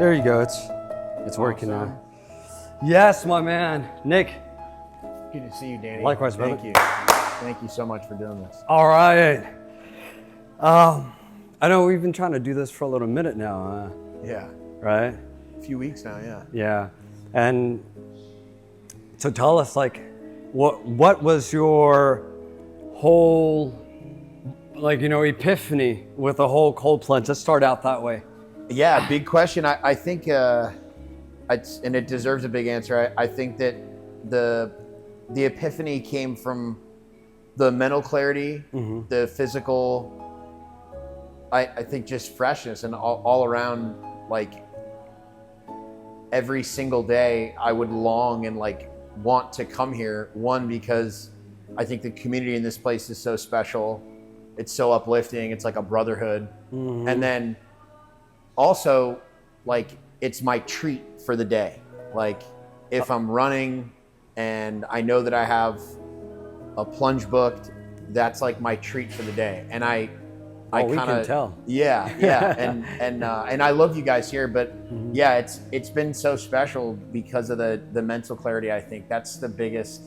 There you go. It's working now. Yes, my man. Nick. Good to see you, Danny. Likewise, brother. Thank you. Thank you so much for doing this. All right. I know we've been trying to do this for a little minute now. Yeah. Right? A few weeks now, yeah. Yeah. And so tell us, like, what was your whole, like, epiphany with the whole cold plunge? Let's start out that way. Yeah, big question. I think, and it deserves a big answer. I think that the epiphany came from the mental clarity, the physical, I think just freshness, and all around, like, every single day I would long and like want to come here. One, because I think the community in this place is so special. It's so uplifting. It's like a brotherhood. And then also, like, it's my treat for the day. Like, if I'm running and I know that I have a plunge booked, that's like my treat for the day. And I we can tell. Yeah. and I love you guys here, but yeah, it's been so special because of the mental clarity. I think that's the biggest,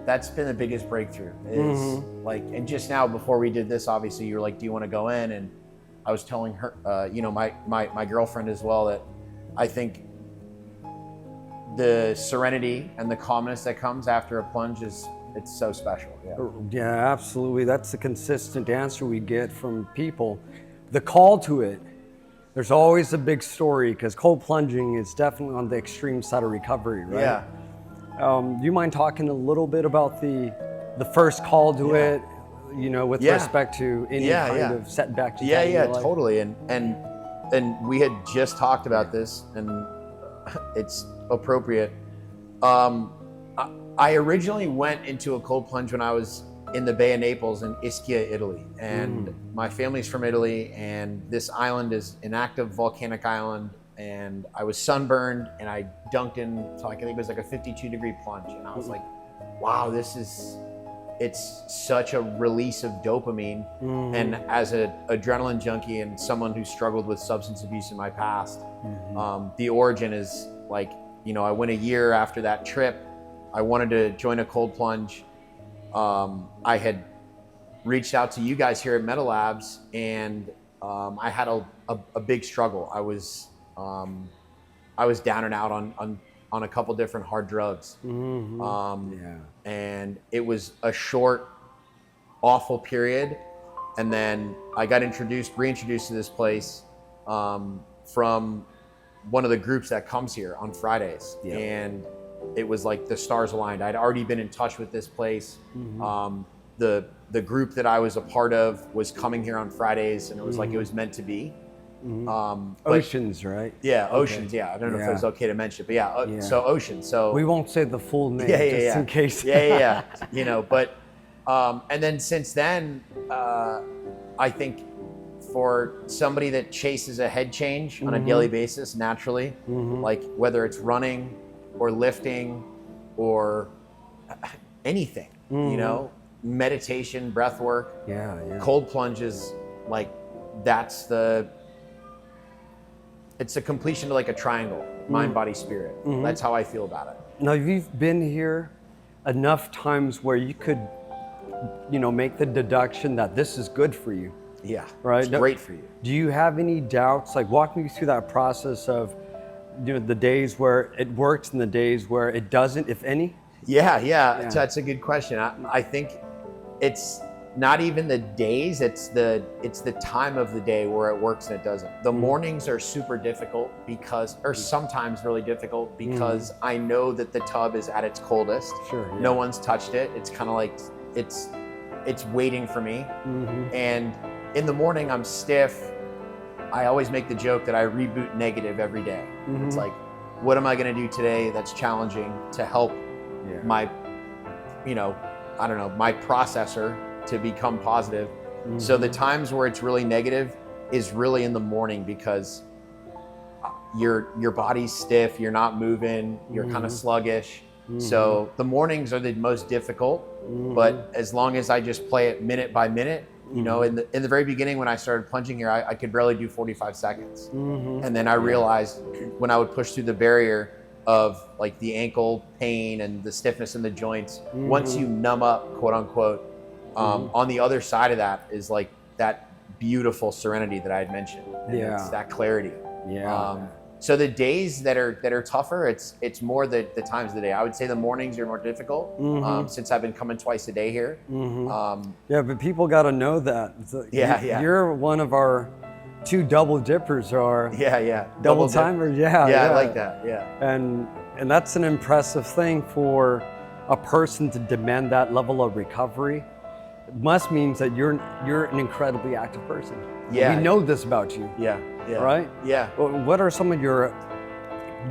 that's been the biggest breakthrough is like, and just now before we did this, obviously you were like, do you want to go in? And I was telling her, my girlfriend as well, that I think the serenity and the calmness that comes after a plunge it's so special. Yeah, absolutely. That's the consistent answer we get from people. The call to it, there's always a big story, because cold plunging is definitely on the extreme side of recovery, right? Yeah. You mind talking a little bit about the first call to it, with respect to any kind of setback? Totally. And we had just talked about this, and it's appropriate. I originally went into a cold plunge when I was in the Bay of Naples in Ischia, Italy. And my family's from Italy, and this island is an active volcanic island. And I was sunburned, and I dunked in, so I think it was like a 52-degree plunge. And I was like, wow, it's such a release of dopamine. And as an adrenaline junkie and someone who struggled with substance abuse in my past, the origin is like, I went a year after that trip. I wanted to join a cold plunge. I had reached out to you guys here at MetaLabs, and I had a big struggle. I was down and out on a couple different hard drugs. And it was a short, awful period. And then I got reintroduced to this place from one of the groups that comes here on Fridays. And it was like the stars aligned. I'd already been in touch with this place. The group that I was a part of was coming here on Fridays, and it was like it was meant to be. Oceans, right? Yeah, Oceans. Okay. Yeah, I don't know if it was okay to mention, but so Oceans. So we won't say the full name, just in case. But and then since then, I think for somebody that chases a head change on a daily basis, naturally, like whether it's running or lifting or anything, meditation, breath work, cold plunges, like it's a completion to like a triangle, mind, body, spirit. That's how I feel about it. Now, you've been here enough times where you could, make the deduction that this is good for you. Yeah, right. It's great for you. Do you have any doubts? Like, walk me through that process of, the days where it works and the days where it doesn't, if any? Yeah. That's a good question. I think it's not even the days, it's the time of the day where it works and it doesn't. The mornings are super difficult or sometimes really difficult because I know that the tub is at its coldest. Sure. Yeah. No one's touched it. It's kind of like, it's waiting for me. And in the morning I'm stiff. I always make the joke that I reboot negative every day. It's like, what am I going to do today that's challenging to help my, my processor to become positive. So the times where it's really negative is really in the morning, because your body's stiff, you're not moving, you're kind of sluggish. So the mornings are the most difficult, but as long as I just play it minute by minute, You know, in the very beginning when I started plunging here, I could barely do 45 seconds. And then I realized when I would push through the barrier of like the ankle pain and the stiffness in the joints, once you numb up, quote unquote, on the other side of that is like that beautiful serenity that I had mentioned. And it's that clarity. So the days that are tougher, it's more the times of the day. I would say the mornings are more difficult since I've been coming twice a day here. But people got to know that. You're one of our 2 double dippers, or double timers. I like that. And that's an impressive thing for a person to demand that level of recovery. It must means that you're an incredibly active person. We know this about you. Right? What are some of your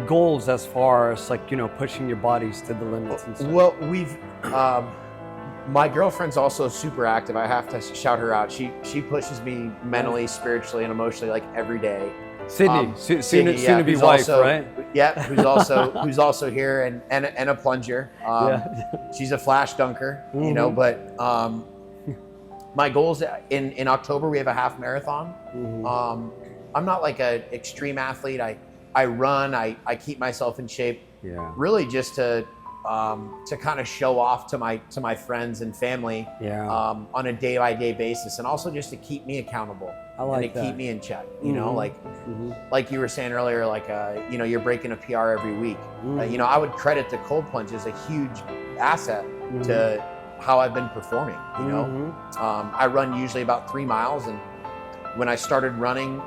goals as far as like, you know, pushing your bodies to the limits and stuff? Well, we've, my girlfriend's also super active. I have to shout her out. She pushes me mentally, spiritually, and emotionally like every day. Sydney, soon to be wife, also, right? Yeah, who's also here and a plunger. She's a flash dunker, you know, but my goals in October, we have a half marathon. I'm not like an extreme athlete. I run, I keep myself in shape, really just to kind of show off to my friends and family on a day-by-day basis, and also just to keep me accountable and to keep me in check. You know, like you were saying earlier, like you know, you're breaking a PR every week. You know, I would credit the cold plunge as a huge asset to how I've been performing. You know, I run usually about 3 miles, and when I started running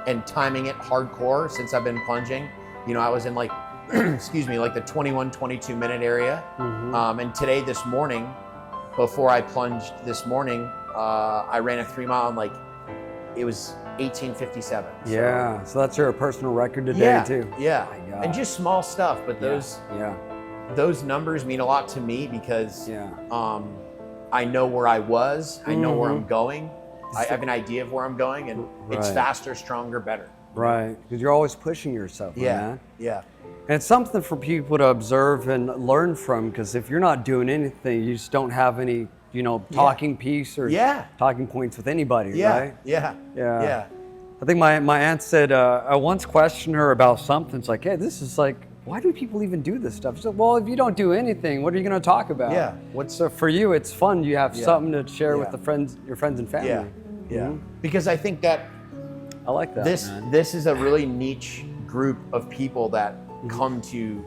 and timing it hardcore since I've been plunging, you know, I was in like excuse me, like the 21-22 minute area. And today, this morning, before I plunged this morning, I ran a 3 mile and like it was 18:57. So that's your personal record today too. And just small stuff, but those numbers mean a lot to me because I know where I was, I know where I'm going, I have an idea of where I'm going, and it's faster, stronger, better. Right, because you're always pushing yourself. Yeah. And it's something for people to observe and learn from, because if you're not doing anything, you just don't have any, you know, talking piece or talking points with anybody, right? I think my aunt said, I once questioned her about something. It's like, hey, this is like, why do people even do this stuff? She said, well, if you don't do anything, what are you going to talk about? So for you, it's fun. You have something to share with your friends and family. Because I think that I like that. This is a really niche group of people that come to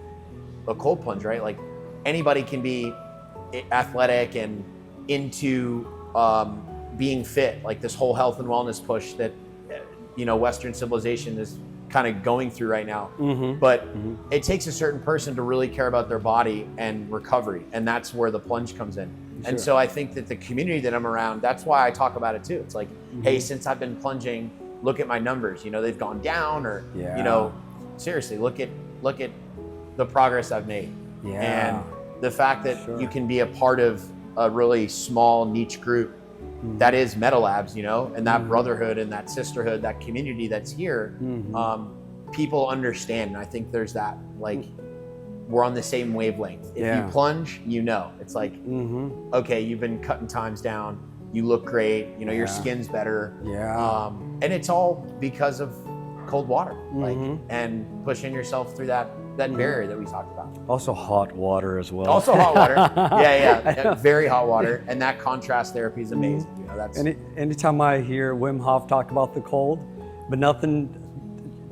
a cold plunge, right? Like anybody can be athletic and into being fit, like this whole health and wellness push that you know Western civilization is kind of going through right now. But it takes a certain person to really care about their body and recovery, and that's where the plunge comes in. And so I think that the community that I'm around, that's why I talk about it too. It's like, hey, since I've been plunging, look at my numbers. You know, they've gone down, or you know, seriously, look at the progress I've made. And the fact that you can be a part of a really small niche group that is Meta Labs, you know, and that brotherhood and that sisterhood, that community that's here, people understand. And I think there's that, like, we're on the same wavelength. If you plunge, you know, it's like, okay, you've been cutting times down, you look great, you know, your skin's better. And it's all because of cold water, like, and pushing yourself through that barrier that we talked about. Also hot water as well. Also hot water. Very hot water. And that contrast therapy is amazing. You know, that's anytime I hear Wim Hof talk about the cold, but nothing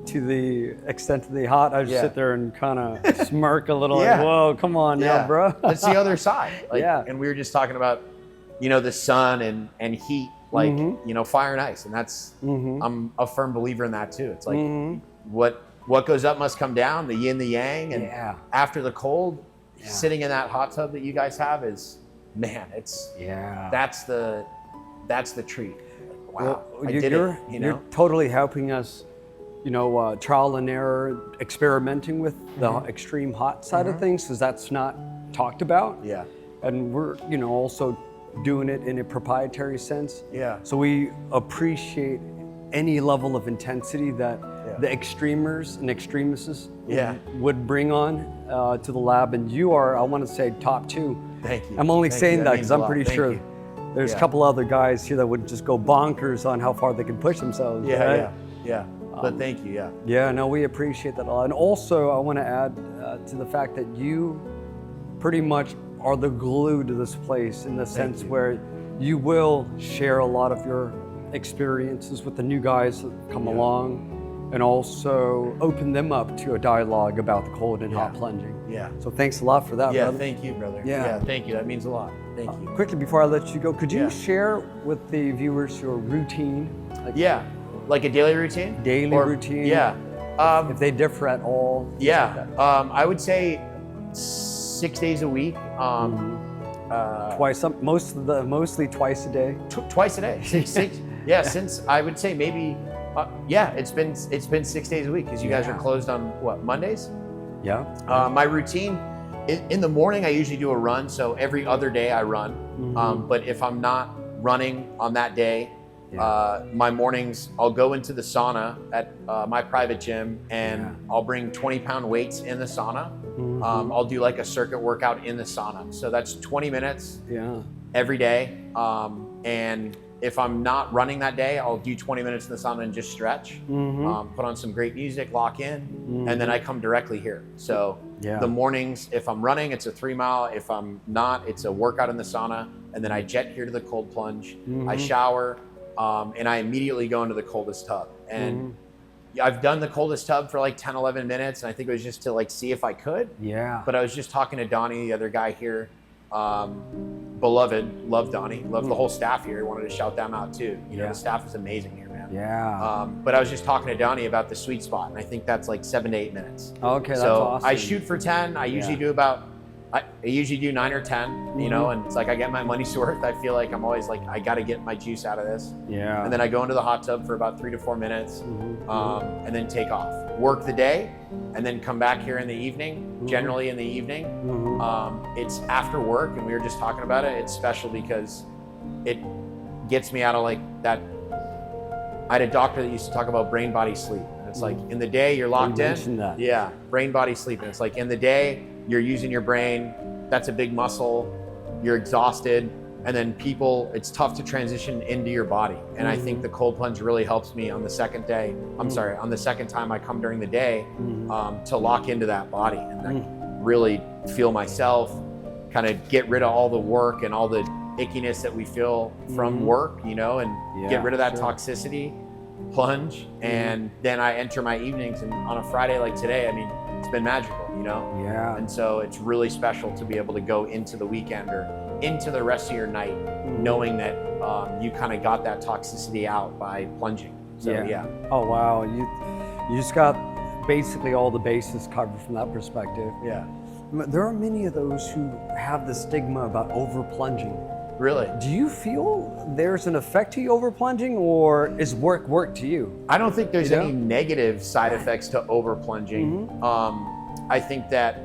to the extent of the hot, I just sit there and kind of smirk a little, like, whoa, come on now, bro. That's the other side. Like, and we were just talking about, you know, the sun and heat, like, you know, fire and ice. And that's, I'm a firm believer in that too. It's like, what goes up must come down, the yin, the yang. And after the cold, sitting in that hot tub that you guys have is, man, it's, that's the treat. Like, wow, I did it, you know? You're totally helping us, you know, trial and error, experimenting with the extreme hot side of things, because that's not talked about. And we're, you know, also doing it in a proprietary sense. So we appreciate any level of intensity that the extremers and extremists would bring on to the lab. And you are, I want to say, top 2. Thank you. I'm only saying that because I'm pretty sure There's a couple other guys here that would just go bonkers on how far they can push themselves. Yeah, right? yeah. But thank you, yeah. Yeah, no, we appreciate that a lot. And also, I want to add to the fact that you pretty much are the glue to this place in the sense where you will share a lot of your experiences with the new guys that come along, and also open them up to a dialogue about the cold and hot plunging. Yeah. So thanks a lot for that, Yeah, brother. thank you, brother. Yeah. Thank you. That means a lot. Thank you. Quickly, before I let you go, could you share with the viewers your routine? Like a daily routine? Daily routine? Yeah. If they differ at all? Yeah. I would say 6 days a week. Mostly twice a day? Twice a day. Six. Yeah, since I would say maybe, it's been 6 days a week because you guys are closed on what, Mondays? Yeah. My routine, in the morning I usually do a run, so every other day I run. But if I'm not running on that day, my mornings I'll go into the sauna at my private gym, and I'll bring 20-pound weights in the sauna. I'll do like a circuit workout in the sauna. So that's 20 minutes every day. And if I'm not running that day, I'll do 20 minutes in the sauna and just stretch, put on some great music, lock in, and then I come directly here. So the mornings, if I'm running, it's a 3 mile. If I'm not, it's a workout in the sauna. And then I jet here to the cold plunge. I shower, and I immediately go into the coldest tub. And I've done the coldest tub for like 10, 11 minutes. And I think it was just to like see if I could. Yeah. But I was just talking to Donnie, the other guy here. Beloved, love Donnie, love the whole staff here. I wanted to shout them out too. You know, the staff is amazing here, man. Yeah. But I was just talking to Donnie about the sweet spot, and I think that's like 7 to 8 minutes. Okay, that's awesome. I shoot for 10. I usually do I usually do 9 or 10, you know, and it's like I get my money's worth. I feel like I'm always like, I got to get my juice out of this. Yeah. And then I go into the hot tub for about 3 to 4 minutes, and then take off. Work the day, and then come back here in the evening, generally in the evening. It's after work, and we were just talking about it. It's special because it gets me out of like that. I had a doctor that used to talk about brain, body, sleep. And it's like in the day you're locked in. That. Yeah, brain, body, sleep. And it's like in the day you're using your brain. That's a big muscle. You're exhausted. And then it's tough to transition into your body. And I think the cold plunge really helps me on the second day. On the second time I come during the day, to lock into that body and like really feel myself, kind of get rid of all the work and all the ickiness that we feel from work, you know, and get rid of that toxicity, plunge. And then I enter my evenings, and on a Friday like today, I mean, it's been magical, you know? Yeah. And so it's really special to be able to go into the weekend or into the rest of your night, knowing that you kind of got that toxicity out by plunging. So Oh wow, you just got basically all the bases covered from that perspective. Yeah. There are many of those who have the stigma about over plunging. Really? Do you feel there's an effect to you over plunging, or is work to you? I don't think there's any negative side effects to over plunging. I think that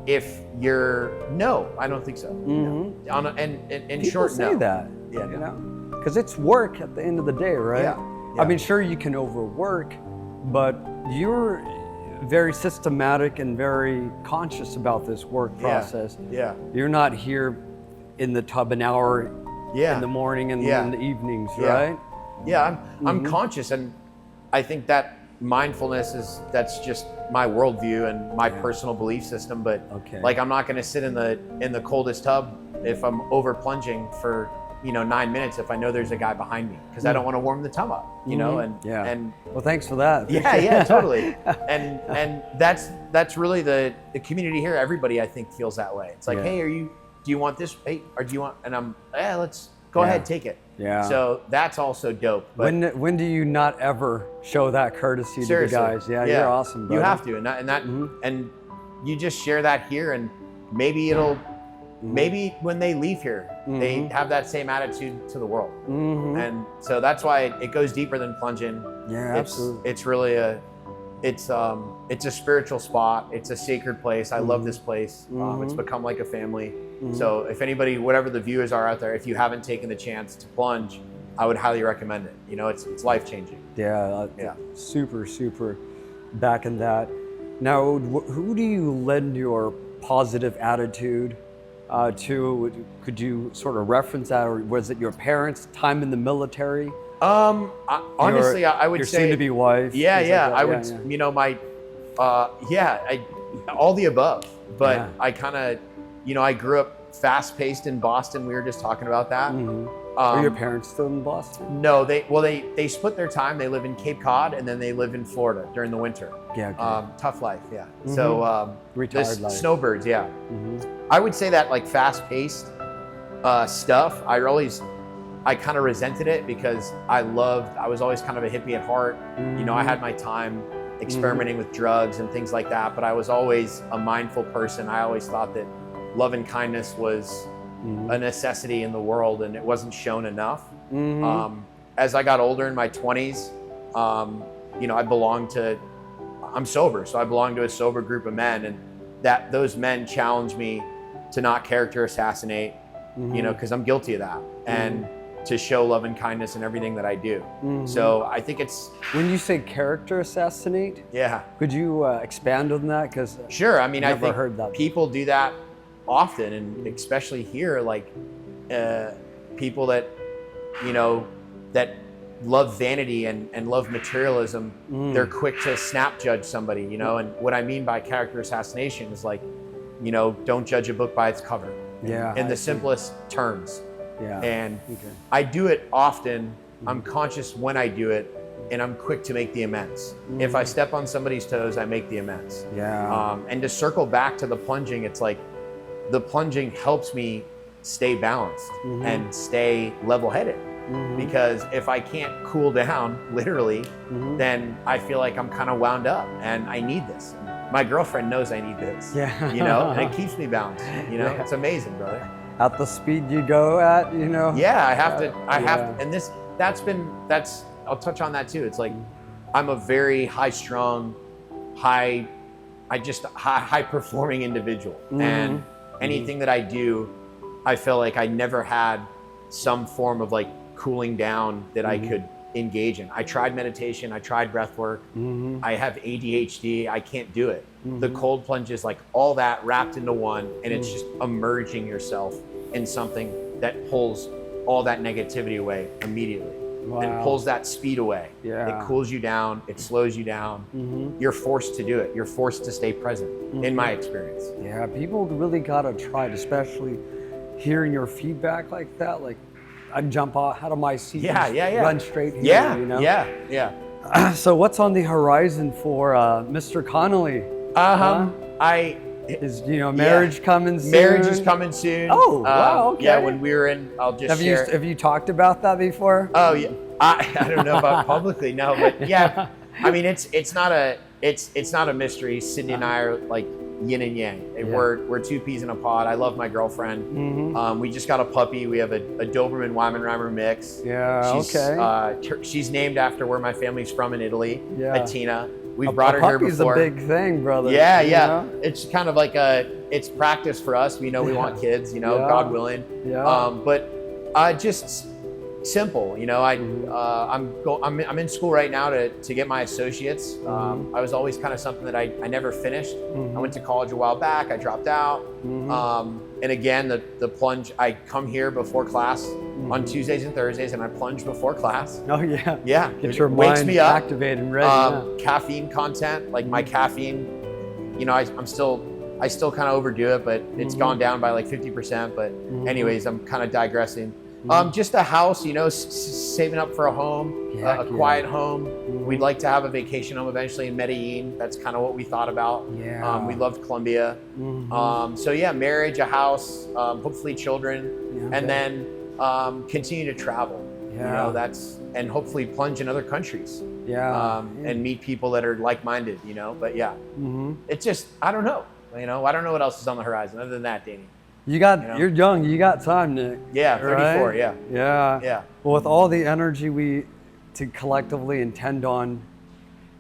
if no, I don't think so. No. In short, no. People say that. Yeah, you know, because it's work at the end of the day, right? Yeah. I mean, sure, you can overwork, but you're very systematic and very conscious about this work process. Yeah. You're not here in the tub an hour in the morning and in the evenings, right? Yeah, I'm conscious, and I think that mindfulness that's just my worldview and my personal belief system. But like, I'm not going to sit in the coldest tub if I'm over plunging for 9 minutes if I know there's a guy behind me, because I don't want to warm the tub up, you know. And well, thanks for that. Yeah, totally. And that's really the community here. Everybody, I think, feels that way. It's like, hey, do you want this? Hey, or do you want? And I'm, let's go ahead, take it. Yeah. So that's also dope. But when do you not ever show that courtesy to the guys? Yeah, you're awesome, brother. You have to, and you just share that here, and maybe maybe when they leave here, they have that same attitude to the world. And so that's why it goes deeper than plunging. Yeah, absolutely. It's really it's a spiritual spot. It's a sacred place. I love this place. It's become like a family. So if anybody, whatever the viewers are out there, if you haven't taken the chance to plunge, I would highly recommend it. You know, it's life-changing. Yeah. Super back in that. Now, who do you lend your positive attitude Could you sort of reference that, or was it your parents' time in the military? Honestly, I would your say soon-to-be wife. Yeah, things yeah. like that? I would, you know, all the above. But Yeah. I kind of, you know, I grew up fast-paced in Boston. We were just talking about that. Are your parents still in Boston? No, they split their time. They live in Cape Cod, and then they live in Florida during the winter. Yeah. Okay. Tough life, yeah. So Retired life. Snowbirds, yeah. I would say that like fast-paced stuff, I kind of resented it because I was always kind of a hippie at heart. You know, I had my time experimenting with drugs and things like that, but I was always a mindful person. I always thought that love and kindness was a necessity in the world, and it wasn't shown enough. As I got older in my 20s, you know, I'm sober, so I belong to a sober group of men, and those men challenged me to not character assassinate, you know, because I'm guilty of that, and to show love and kindness in everything that I do. So I think it's... When you say character assassinate, Yeah. could you expand on that? Because Sure. I mean, I never think heard that. people do that often, and especially here, like people that, you know, that love vanity and love materialism, they're quick to snap judge somebody, you know. And what I mean by character assassination is like, you know, don't judge a book by its cover. Yeah. In the simplest terms. Yeah. And I do it often. I'm conscious when I do it, and I'm quick to make the amends. If I step on somebody's toes, I make the amends. Yeah. And to circle back to the plunging, it's like the plunging helps me stay balanced and stay level-headed. Because if I can't cool down, literally, then I feel like I'm kind of wound up, and I need this. My girlfriend knows I need this. Yeah. You know, and it keeps me balanced. You know, it's amazing, brother. At the speed you go at, you know? Yeah, I have to, and that's, I'll touch on that too. It's like, I'm a very high-strung, high performing individual. And anything that I do, I feel like I never had some form of like cooling down that I could engage in. I tried meditation, I tried breath work. I have ADHD, I can't do it. The cold plunge is like all that wrapped into one, and it's just immersing yourself in something that pulls all that negativity away immediately. And pulls that speed away. Yeah. It cools you down, it slows you down. You're forced to do it. You're forced to stay present, in my experience. Yeah, people really gotta try it, especially hearing your feedback like that. Like, I'd jump out of my seat and run straight here, you know? Yeah. So what's on the horizon for Mr. Connolly? Is, you know, marriage coming soon? Marriage is coming soon. Oh, wow, okay. Yeah, when we were in, I'll just share. Have you talked about that before? Oh, yeah. I don't know about publicly, no, but yeah. I mean, it's not a mystery. Sydney and I are like yin and yang. Yeah. We're two peas in a pod. I love my girlfriend. We just got a puppy. We have a Doberman Weimaraner mix. Yeah, she's named after where my family's from in Italy. Yeah. Atina. We've brought her here puppy's before. A big thing, brother. Yeah, you yeah. know? It's kind of like it's practice for us. We know we want kids, you know, God willing. Yeah. But just simple, you know. I'm in school right now to get my associates. I was always kind of something that I never finished. I went to college a while back. I dropped out. And again, the plunge. I come here before class on Tuesdays and Thursdays, and I plunge before class. Oh yeah. Yeah. Get your wakes mind me up. activated and ready. Caffeine content, like my caffeine. You know, I still kind of overdo it, but it's gone down by like 50%. But anyways, I'm kind of digressing. Just a house, you know, saving up for a home, a quiet home. We'd like to have a vacation home eventually in Medellin. That's kind of what we thought about. Yeah. We loved Colombia. So yeah, marriage, a house, hopefully children, and then continue to travel. Yeah. You know, and hopefully plunge in other countries. Yeah. And meet people that are like-minded, you know. But yeah, it's just, I don't know. You know, I don't know what else is on the horizon other than that, Danny. You're young, you got time, Nick. Yeah, 34, right? yeah. Yeah. Well, with all the energy we to collectively intend on,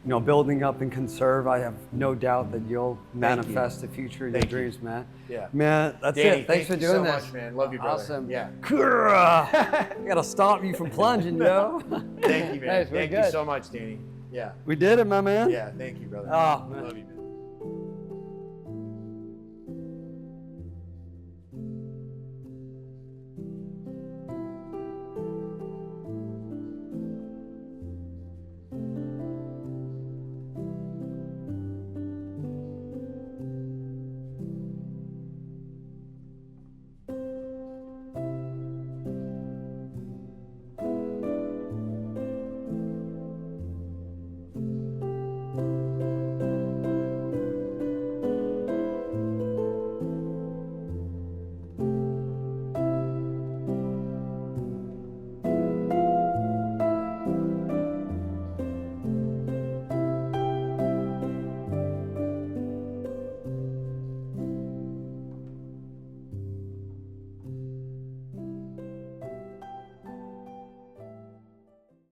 you know, building up and conserve, I have no doubt that you'll manifest the future of your dreams, man. Yeah. Man, that's Danny, it. Thanks for doing so this. much, man. Love you, brother. Awesome. Yeah. I gotta stop you from plunging, yo. Thank you, man. Thanks, Thank you so much, Danny. Yeah. We did it, my man. Yeah, thank you, brother. Oh, man. Love you, man.